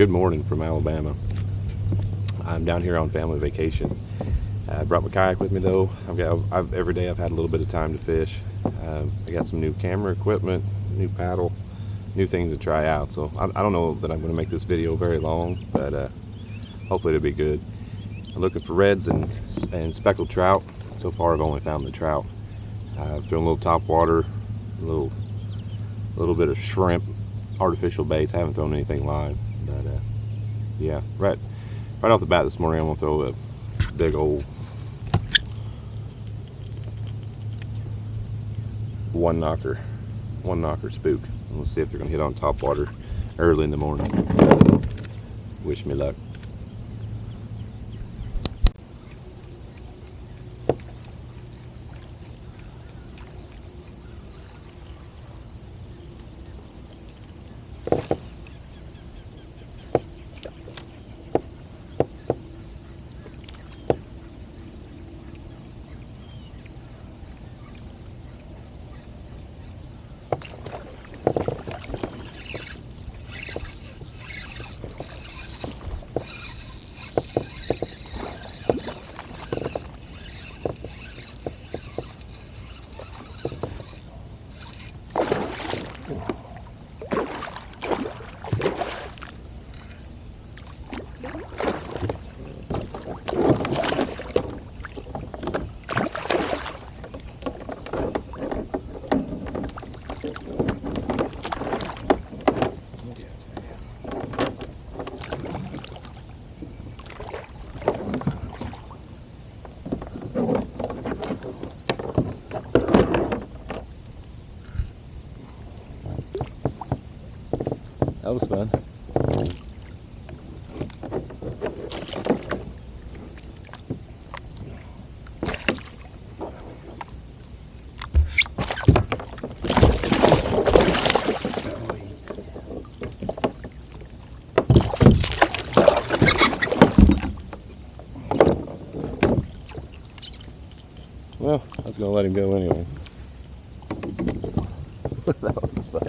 Good morning from Alabama. I'm down here on family vacation. I brought my kayak with me though. Every day I've had a little bit of time to fish. I got some new camera equipment, new paddle, new things to try out. So I don't know that I'm going to make this video very long, but hopefully it'll be good. I'm looking for reds and speckled trout. So far I've only found the trout. I've thrown a little top water, a little bit of shrimp, artificial baits. I haven't thrown anything live, but yeah, right off the bat this morning I'm gonna throw a big old one knocker spook, and we'll see if they're gonna hit on top water early in the morning. Wish me luck. That was fun. Well, I was gonna let him go anyway. That was fun.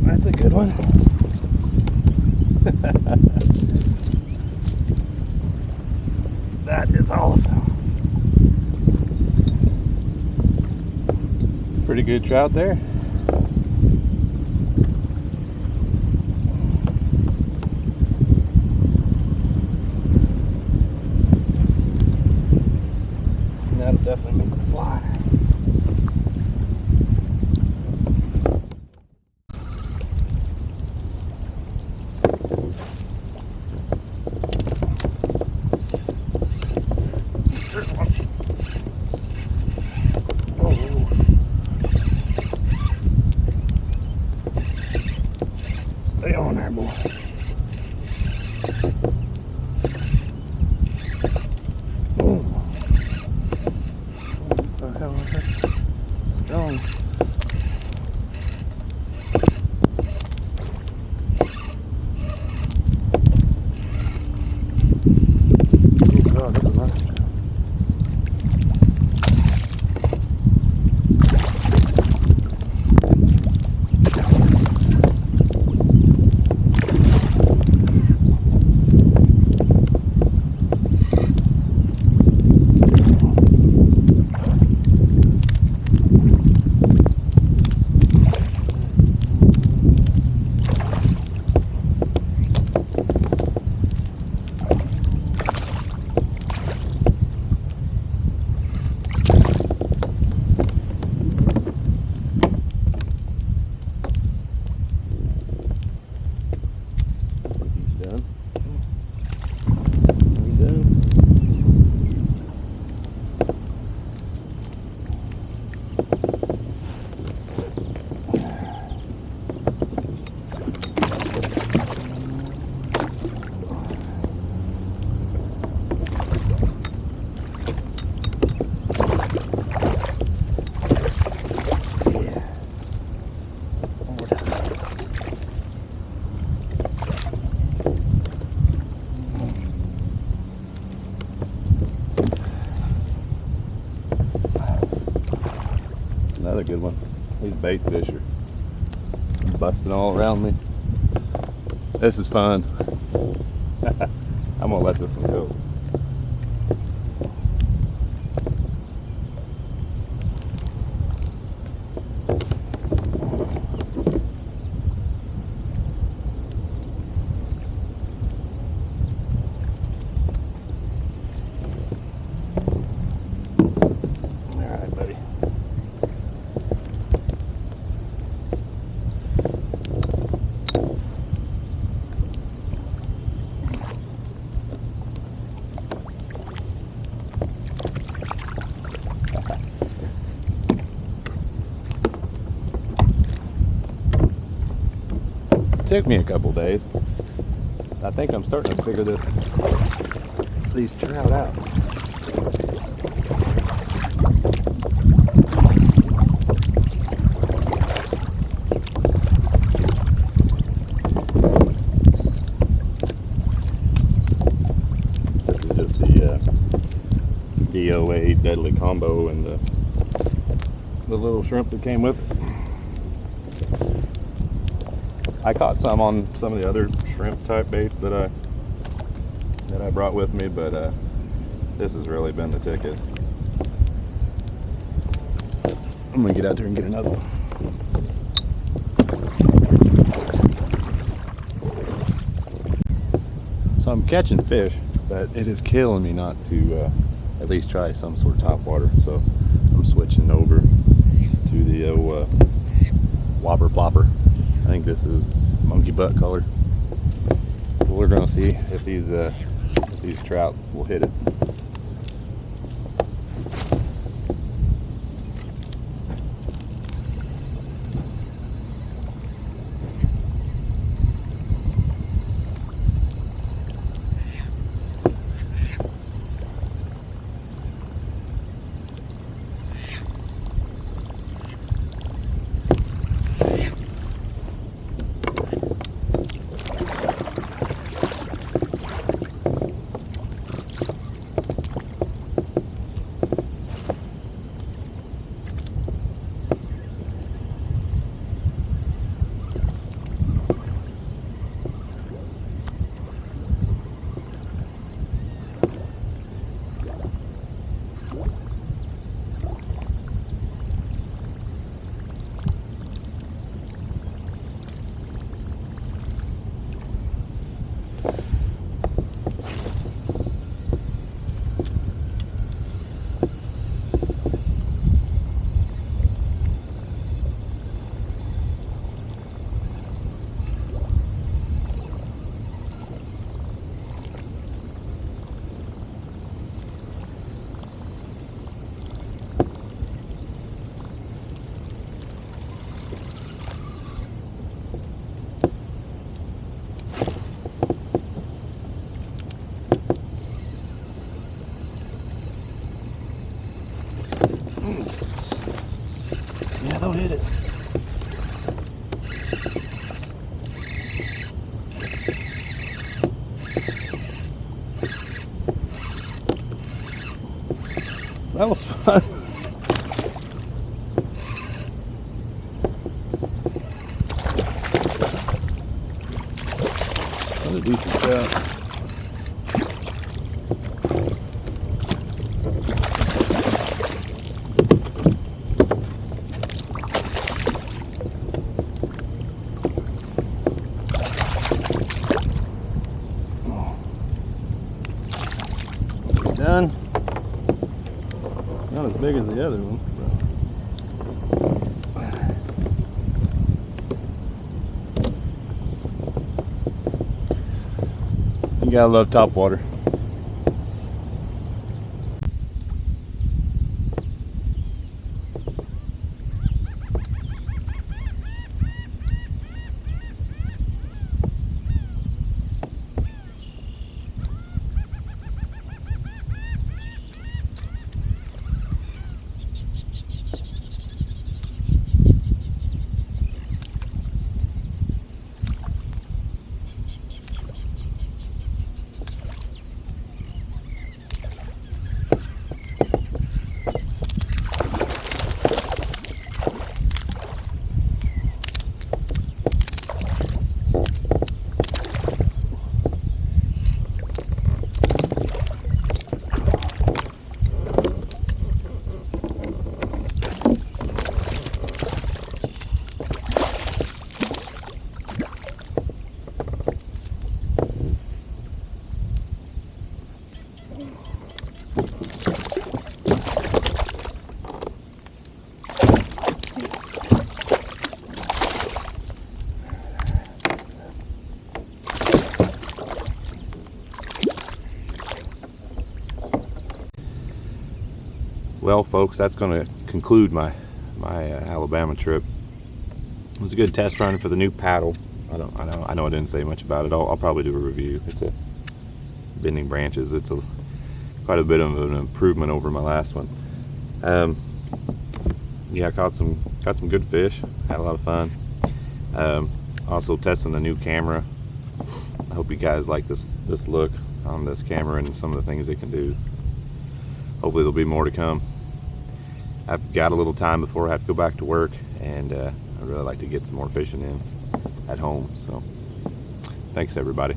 That's a good one. That is awesome. Pretty good trout there. That'll definitely make the slide. Stay on there, boy. good one. These bait fish are busting all around me. This is fun. I'm gonna let this one go. Took me a couple days. I think I'm starting to figure these trout out. This is just the DOA deadly combo and the little shrimp that came with it. I caught some on some of the other shrimp type baits that I brought with me, but this has really been the ticket. I'm gonna get out there and get another one. So I'm catching fish, but it is killing me not to at least try some sort of top water. So I'm switching over to the whopper plopper. I think this is monkey butt color. We're gonna see if these trout will hit it. Yeah, don't hit it. That was fun. Another decent trout. Done. Not as big as the other ones, but you gotta love top water. Well, folks, that's going to conclude my Alabama trip. It was a good test run for the new paddle. I know I didn't say much about it. I'll probably do a review. It's a bending branches. It's quite a bit of an improvement over my last one. Yeah, I caught some good fish. Had a lot of fun. Also testing the new camera. I hope you guys like this look on this camera and some of the things it can do. Hopefully there'll be more to come. I've got a little time before I have to go back to work, and I'd really like to get some more fishing in at home. So thanks everybody.